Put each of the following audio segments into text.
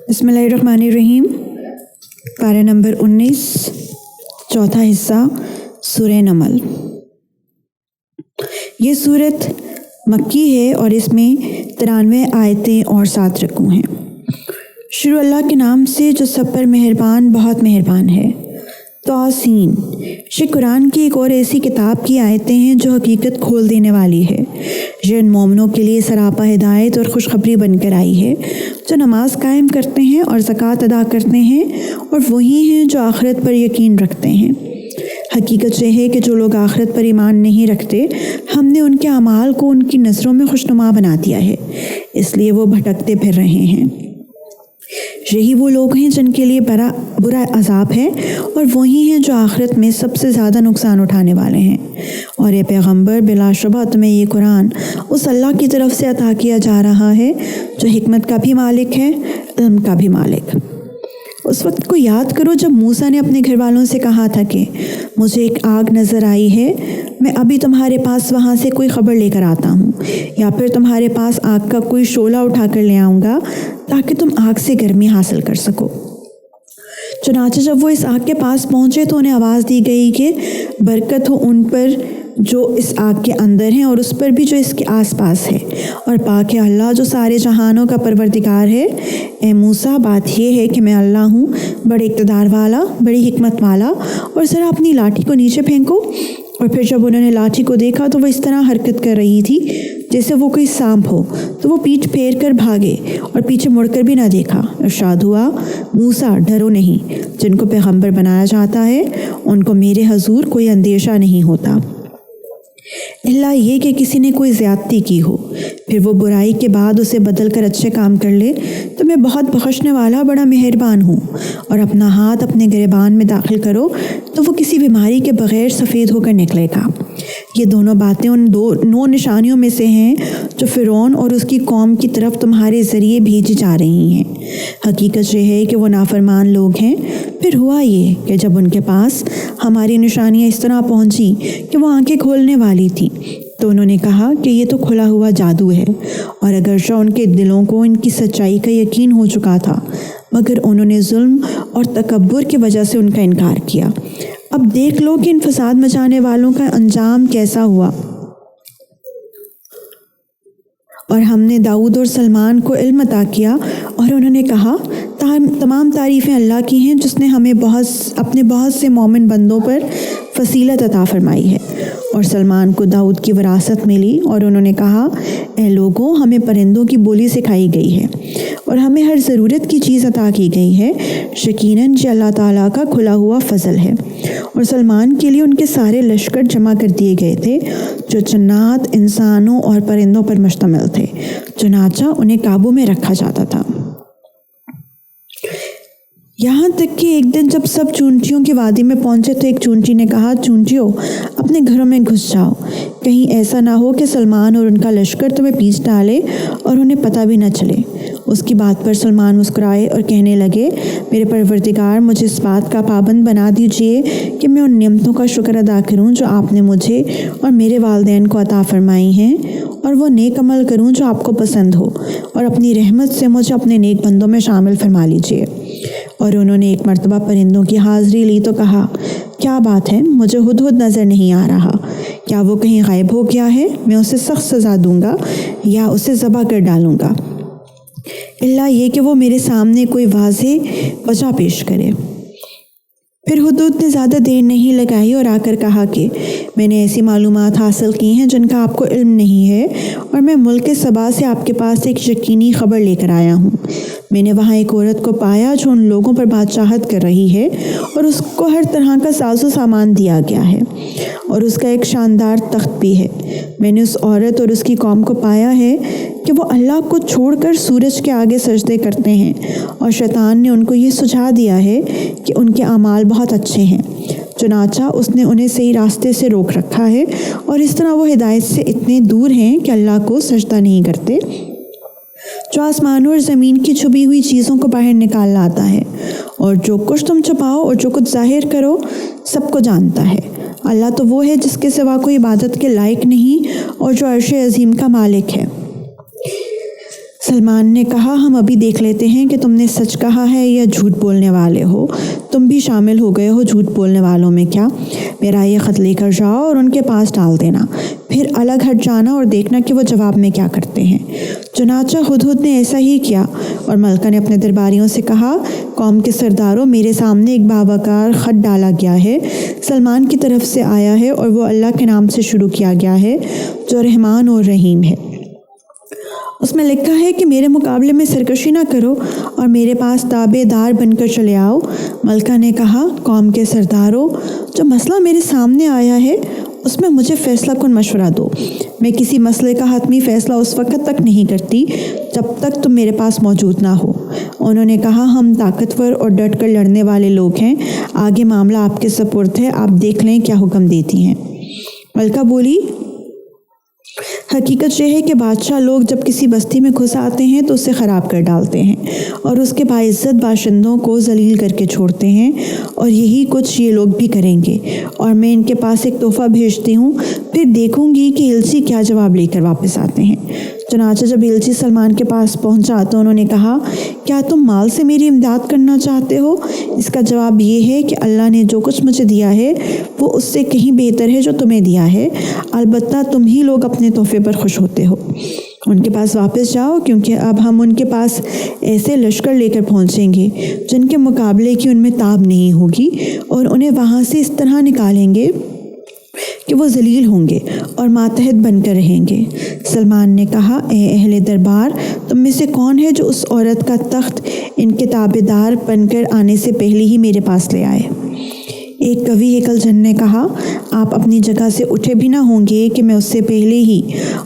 بسم اللہ الرحمن الرحیم۔ پارہ نمبر 19، چوتھا حصہ، سورہ نمل۔ یہ صورت مکی ہے اور اس میں 93 آیتیں اور 7 رکوع ہیں۔ شروع اللہ کے نام سے جو سب پر مہربان بہت مہربان ہے۔ توسین، یہ قرآن کی ایک اور ایسی کتاب کی آیتیں ہیں جو حقیقت کھول دینے والی ہے۔ یہ ان مومنوں کے لیے سراپا ہدایت اور خوشخبری بن کر آئی ہے جو نماز قائم کرتے ہیں اور زکوٰۃ ادا کرتے ہیں، اور وہی ہیں جو آخرت پر یقین رکھتے ہیں۔ حقیقت یہ ہے کہ جو لوگ آخرت پر ایمان نہیں رکھتے، ہم نے ان کے اعمال کو ان کی نظروں میں خوشنما بنا دیا ہے، اس لیے وہ بھٹکتے پھر رہے ہیں۔ یہی وہ لوگ ہیں جن کے لیے برا عذاب ہے، اور وہی ہیں جو آخرت میں سب سے زیادہ نقصان اٹھانے والے ہیں۔ اور اے پیغمبر، بلا شبہ تمہیں یہ قرآن اس اللہ کی طرف سے عطا کیا جا رہا ہے جو حکمت کا بھی مالک ہے، علم کا بھی مالک۔ اس وقت کو یاد کرو جب موسیٰ نے اپنے گھر والوں سے کہا تھا کہ مجھے ایک آگ نظر آئی ہے، میں ابھی تمہارے پاس وہاں سے کوئی خبر لے کر آتا ہوں، یا پھر تمہارے پاس آگ کا کوئی شعلہ اٹھا کر لے آؤں گا تاکہ تم آگ سے گرمی حاصل کر سکو۔ چنانچہ جب وہ اس آگ کے پاس پہنچے تو انہیں آواز دی گئی کہ برکت ہو ان پر جو اس آگ کے اندر ہیں اور اس پر بھی جو اس کے آس پاس ہے، اور پاک ہے اللہ جو سارے جہانوں کا پروردگار ہے۔ اے موسیٰ، بات یہ ہے کہ میں اللہ ہوں، بڑے اقتدار والا، بڑی حکمت والا، اور ذرا اپنی لاٹھی کو نیچے پھینکو۔ اور پھر جب انہوں نے لاٹھی کو دیکھا تو وہ اس طرح حرکت کر رہی تھی جیسے وہ کوئی سانپ ہو، تو وہ پیٹھ پھیر کر بھاگے اور پیچھے مڑ کر بھی نہ دیکھا۔ ارشاد ہوا، موسیٰ ڈرو نہیں، جن کو پیغمبر بنایا جاتا ہے ان کو میرے حضور کوئی اندیشہ نہیں ہوتا، اللہ یہ کہ کسی نے کوئی زیادتی کی ہو، پھر وہ برائی کے بعد اسے بدل کر اچھے کام کر لے تو میں بہت بخشنے والا بڑا مہربان ہوں۔ اور اپنا ہاتھ اپنے گریبان میں داخل کرو تو وہ کسی بیماری کے بغیر سفید ہو کر نکلے گا۔ یہ دونوں باتیں ان 9 نشانیوں میں سے ہیں جو فرعون اور اس کی قوم کی طرف تمہارے ذریعے بھیجی جا رہی ہیں۔ حقیقت یہ ہے کہ وہ نافرمان لوگ ہیں۔ پھر ہوا یہ کہ جب ان کے پاس ہماری نشانیاں اس طرح پہنچی کہ وہ آنکھیں کھولنے والی تھی تو انہوں نے کہا کہ یہ تو کھلا ہوا جادو ہے، اور اگرچہ ان کے دلوں کو ان کی سچائی کا یقین ہو چکا تھا مگر انہوں نے ظلم اور تکبر کی وجہ سے ان کا انکار کیا۔ اب دیکھ لو کہ ان فساد مچانے والوں کا انجام کیسا ہوا۔ اور ہم نے داؤد اور سلمان کو علم عطا کیا، اور انہوں نے کہا تمام تعریفیں اللہ کی ہیں جس نے ہمیں اپنے بہت سے مومن بندوں پر فضیلت عطا فرمائی ہے۔ اور سلمان کو داؤد کی وراثت ملی، اور انہوں نے کہا اے لوگوں، ہمیں پرندوں کی بولی سکھائی گئی ہے اور ہمیں ہر ضرورت کی چیز عطا کی گئی ہے، یقیناً یہ اللہ تعالیٰ کا کھلا ہوا فضل ہے۔ اور سلمان کے لیے ان کے سارے لشکر جمع کر دیے گئے تھے جو جنات، انسانوں اور پرندوں پر مشتمل تھے، چنانچہ انہیں قابو میں رکھا جاتا تھا۔ یہاں تک کہ ایک دن جب سب چونٹیوں کی وادی میں پہنچے تو ایک چونٹی نے کہا، چونٹیوں اپنے گھروں میں گھس جاؤ، کہیں ایسا نہ ہو کہ سلمان اور ان کا لشکر تمہیں پیچھ ڈالے اور انہیں پتہ بھی نہ چلے۔ اس کی بات پر سلمان مسکرائے اور کہنے لگے، میرے پروردگار، مجھے اس بات کا پابند بنا دیجیے کہ میں ان نعمتوں کا شکر ادا کروں جو آپ نے مجھے اور میرے والدین کو عطا فرمائی ہیں، اور وہ نیک عمل کروں جو آپ کو پسند ہو، اور اپنی رحمت سے مجھے اپنے نیک بندوں میں شامل فرما لیجیے۔ اور انہوں نے ایک مرتبہ پرندوں کی حاضری لی تو کہا، کیا بات ہے، مجھے ہدہد نظر نہیں آ رہا، کیا وہ کہیں غائب ہو گیا ہے؟ میں اسے سخت سزا دوں گا یا اسے ذبح کر ڈالوں گا، اللہ یہ کہ وہ میرے سامنے کوئی واضح وجہ پیش کرے۔ پھر ہدہد نے زیادہ دیر نہیں لگائی اور آ کر کہا کہ میں نے ایسی معلومات حاصل کی ہیں جن کا آپ کو علم نہیں ہے، اور میں ملک سبا سے آپ کے پاس ایک یقینی خبر لے کر آیا ہوں۔ میں نے وہاں ایک عورت کو پایا جو ان لوگوں پر بادشاہت کر رہی ہے، اور اس کو ہر طرح کا ساز و سامان دیا گیا ہے، اور اس کا ایک شاندار تخت بھی ہے۔ میں نے اس عورت اور اس کی قوم کو پایا ہے کہ وہ اللہ کو چھوڑ کر سورج کے آگے سجدے کرتے ہیں، اور شیطان نے ان کو یہ سجھا دیا ہے کہ ان کے اعمال بہت اچھے ہیں، چنانچہ اس نے انہیں صحیح راستے سے روک رکھا ہے، اور اس طرح وہ ہدایت سے اتنے دور ہیں کہ اللہ کو سجدہ نہیں کرتے، جو آسمانوں اور زمین کی چھپی ہوئی چیزوں کو باہر نکال لاتا ہے، اور جو کچھ تم چھپاؤ اور جو کچھ ظاہر کرو سب کو جانتا ہے۔ اللہ تو وہ ہے جس کے سوا کوئی عبادت کے لائق نہیں، اور جو عرش عظیم کا مالک ہے۔ سلمان نے کہا ہم ابھی دیکھ لیتے ہیں کہ تم نے سچ کہا ہے یا جھوٹ بولنے والے ہو، تم بھی شامل ہو گئے ہو جھوٹ بولنے والوں میں کیا؟ میرا یہ خط لے کر جاؤ اور ان کے پاس ڈال دینا، پھر الگ ہٹ جانا اور دیکھنا کہ وہ جواب میں کیا کرتے ہیں۔ چنانچہ ہدہد نے ایسا ہی کیا، اور ملکہ نے اپنے درباریوں سے کہا قوم کے سرداروں، میرے سامنے ایک باوقار خط ڈالا گیا ہے، سلمان کی طرف سے آیا ہے اور وہ اللہ کے نام سے شروع کیا گیا ہے جو رحمان اور رحیم ہے۔ اس میں لکھا ہے کہ میرے مقابلے میں سرکشی نہ کرو اور میرے پاس تابع دار بن کر چلے آؤ۔ ملکہ نے کہا قوم کے سرداروں، جو مسئلہ میرے سامنے آیا ہے اس میں مجھے فیصلہ کن مشورہ دو۔ میں کسی مسئلے کا حتمی فیصلہ اس وقت تک نہیں کرتی جب تک تم میرے پاس موجود نہ ہو۔ انہوں نے کہا ہم طاقتور اور ڈٹ کر لڑنے والے لوگ ہیں، آگے معاملہ آپ کے سپرد ہے، آپ دیکھ لیں کیا حکم دیتی ہیں۔ ملکہ بولی حقیقت یہ ہے کہ بادشاہ لوگ جب کسی بستی میں گھس آتے ہیں تو اسے خراب کر ڈالتے ہیں اور اس کے باعزت باشندوں کو ذلیل کر کے چھوڑتے ہیں، اور یہی کچھ یہ لوگ بھی کریں گے۔ اور میں ان کے پاس ایک تحفہ بھیجتی ہوں، پھر دیکھوں گی کہ ہلسی کیا جواب لے کر واپس آتے ہیں۔ چنانچہ جب ہلسی سلمان کے پاس پہنچا تو انہوں نے کہا کیا تم مال سے میری امداد کرنا چاہتے ہو؟ اس کا جواب یہ ہے کہ اللہ نے جو کچھ مجھے دیا ہے وہ اس سے کہیں بہتر ہے جو تمہیں دیا ہے، البتہ تم ہی لوگ اپنے تحفے پر خوش ہوتے ہو۔ ان کے پاس واپس جاؤ، کیونکہ اب ہم ان کے پاس ایسے لشکر لے کر پہنچیں گے جن کے مقابلے کی ان میں تاب نہیں ہوگی، اور انہیں وہاں سے اس طرح نکالیں گے کہ وہ ذلیل ہوں گے اور ماتحت بن کر رہیں گے۔ سلمان نے کہا اے اہل دربار، تم میں سے کون ہے جو اس عورت کا تخت ان کے تابع دار بن کر آنے سے پہلے ہی میرے پاس لے آئے؟ ایک قوی ہیکل جن نے کہا آپ اپنی جگہ سے اٹھے بھی نہ ہوں گے کہ میں اس سے پہلے ہی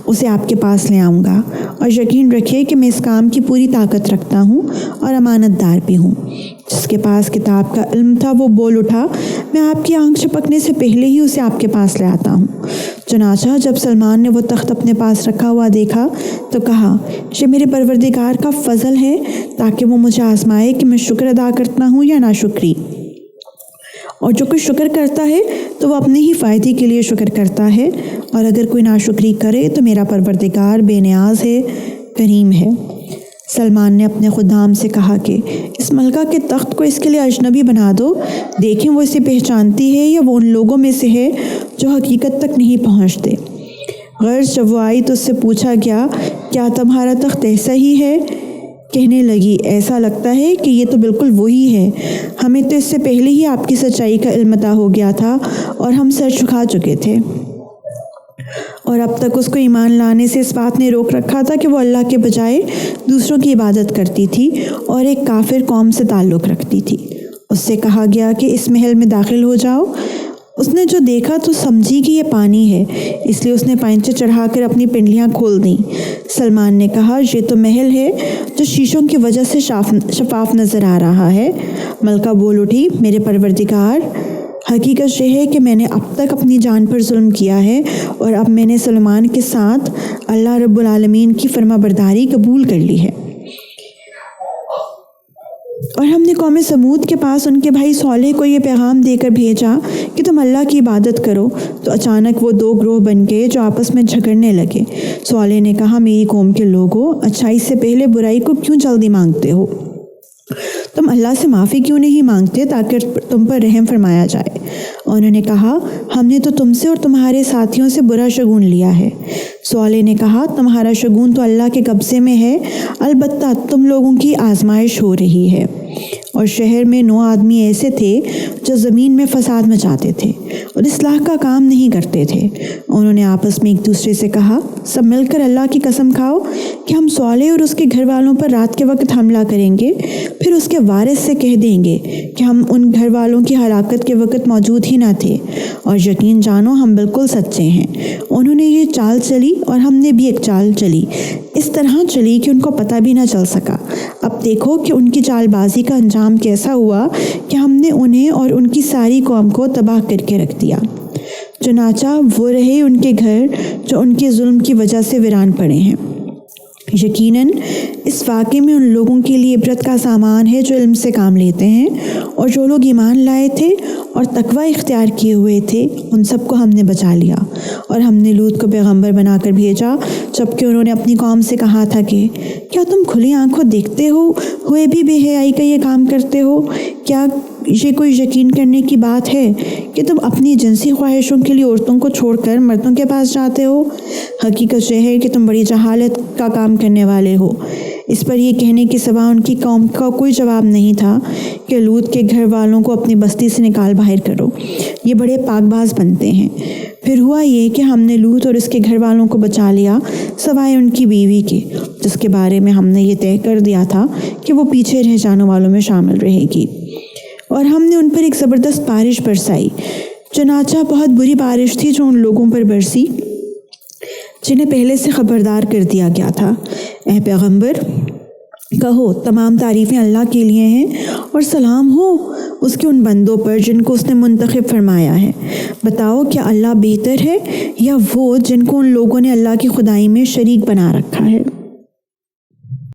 اسے آپ کے پاس لے آؤں گا، اور یقین رکھے کہ میں اس کام کی پوری طاقت رکھتا ہوں اور امانت دار بھی ہوں۔ جس کے پاس کتاب کا علم تھا وہ بول اٹھا میں آپ کی آنکھ چھپکنے سے پہلے ہی اسے آپ کے پاس لے آتا ہوں۔ چنانچہ جب سلمان نے وہ تخت اپنے پاس رکھا ہوا دیکھا تو کہا یہ میرے پروردگار کا فضل ہے تاکہ وہ مجھے آزمائے کہ میں شکر ادا کرتا ہوں یا ناشکری، اور جو کوئی شکر کرتا ہے تو وہ اپنے ہی فائدے کے لیے شکر کرتا ہے، اور اگر کوئی ناشکری کرے تو میرا پروردگار بے نیاز ہے، کریم ہے۔ سلمان نے اپنے خدام سے کہا کہ اس ملکہ کے تخت کو اس کے لیے اجنبی بنا دو، دیکھیں وہ اسے پہچانتی ہے یا وہ ان لوگوں میں سے ہے جو حقیقت تک نہیں پہنچتے۔ غرض جب وہ آئی تو اس سے پوچھا گیا کیا تمہارا تخت ایسا ہی ہے؟ کہنے لگی ایسا لگتا ہے کہ یہ تو بالکل وہی ہے، ہمیں تو اس سے پہلے ہی آپ کی سچائی کا علم عطا ہو گیا تھا اور ہم سر جھکا چکے تھے، اور اب تک اس کو ایمان لانے سے اس بات نے روک رکھا تھا کہ وہ اللہ کے بجائے دوسروں کی عبادت کرتی تھی اور ایک کافر قوم سے تعلق رکھتی تھی۔ اس سے کہا گیا کہ اس محل میں داخل ہو جاؤ۔ اس نے جو دیکھا تو سمجھی کہ یہ پانی ہے، اس لیے اس نے پائنچے چڑھا کر اپنی پنڈلیاں کھول دیں۔ سلمان نے کہا یہ تو محل ہے جو شیشوں کی وجہ سے شفاف نظر آ رہا ہے۔ ملکہ بول اٹھی میرے پروردگار، حقیقت یہ ہے کہ میں نے اب تک اپنی جان پر ظلم کیا ہے، اور اب میں نے سلمان کے ساتھ اللہ رب العالمین کی فرما برداری قبول کر لی ہے، اور ہم نے قوم سمود کے پاس ان کے بھائی صالح کو یہ پیغام دے کر بھیجا کہ تم اللہ کی عبادت کرو، تو اچانک وہ دو گروہ بن گئے جو آپس میں جھگڑنے لگے۔ صالح نے کہا میری قوم کے لوگوں، اچھائی سے پہلے برائی کو کیوں جلدی مانگتے ہو؟ تم اللہ سے معافی کیوں نہیں مانگتے تاکہ تم پر رحم فرمایا جائے؟ انہوں نے کہا ہم نے تو تم سے اور تمہارے ساتھیوں سے برا شگون لیا ہے۔ صالح نے کہا تمہارا شگون تو اللہ کے قبضے میں ہے، البتہ تم لوگوں کی آزمائش ہو رہی ہے۔ اور شہر میں 9 آدمی ایسے تھے جو زمین میں فساد مچاتے تھے اور اصلاح کا کام نہیں کرتے تھے۔ انہوں نے آپس میں ایک دوسرے سے کہا سب مل کر اللہ کی قسم کھاؤ کہ ہم صالح اور اس کے گھر والوں پر رات کے وقت حملہ کریں گے، پھر اس کے وارث سے کہہ دیں گے کہ ہم ان گھر والوں کی ہلاکت کے وقت موجود ہی نہ تھے، اور یقین جانو ہم بالکل سچے ہیں۔ انہوں نے یہ چال چلی اور ہم نے بھی ایک چال چلی، اس طرح چلی کہ ان کو پتہ بھی نہ چل سکا۔ اب دیکھو کہ ان کی چال بازی کا انجام کیسا ہوا کہ ہم نے انہیں اور ان کی ساری قوم کو تباہ کر کے رکھ دیا۔ چنانچہ وہ رہے ان کے گھر جو ان کے ظلم کی وجہ سے ویران پڑے ہیں۔ یقیناً اس واقعے میں ان لوگوں کے لیے عبرت کا سامان ہے جو علم سے کام لیتے ہیں، اور جو لوگ ایمان لائے تھے اور تقوی اختیار کیے ہوئے تھے ان سب کو ہم نے بچا لیا۔ اور ہم نے لوط کو پیغمبر بنا کر بھیجا، جبکہ انہوں نے اپنی قوم سے کہا تھا کہ کیا تم کھلی آنکھوں دیکھتے ہوئے بھی بے حیائی کا یہ کام کرتے ہو؟ کیا یہ کوئی یقین کرنے کی بات ہے کہ تم اپنی جنسی خواہشوں کے لیے عورتوں کو چھوڑ کر مردوں کے پاس جاتے ہو؟ حقیقت یہ ہے کہ تم بڑی جہالت کا کام کرنے والے ہو۔ اس پر یہ کہنے کے سوا ان کی قوم کا کوئی جواب نہیں تھا کہ لوط کے گھر والوں کو اپنی بستی سے نکال باہر کرو، یہ بڑے پاک باز بنتے ہیں۔ پھر ہوا یہ کہ ہم نے لوط اور اس کے گھر والوں کو بچا لیا، سوائے ان کی بیوی کے، جس کے بارے میں ہم نے یہ طے کر دیا تھا کہ وہ پیچھے رہ جانے والوں میں شامل رہے گی۔ اور ہم نے ان پر ایک زبردست بارش برسائی، چنانچہ بہت بری بارش تھی جو ان لوگوں پر برسی جنہیں پہلے سے خبردار کر دیا گیا تھا۔ اے پیغمبر کہو تمام تعریفیں اللہ کے لیے ہیں اور سلام ہو اس کے ان بندوں پر جن کو اس نے منتخب فرمایا ہے۔ بتاؤ کیا اللہ بہتر ہے یا وہ جن کو ان لوگوں نے اللہ کی خدائی میں شریک بنا رکھا ہے؟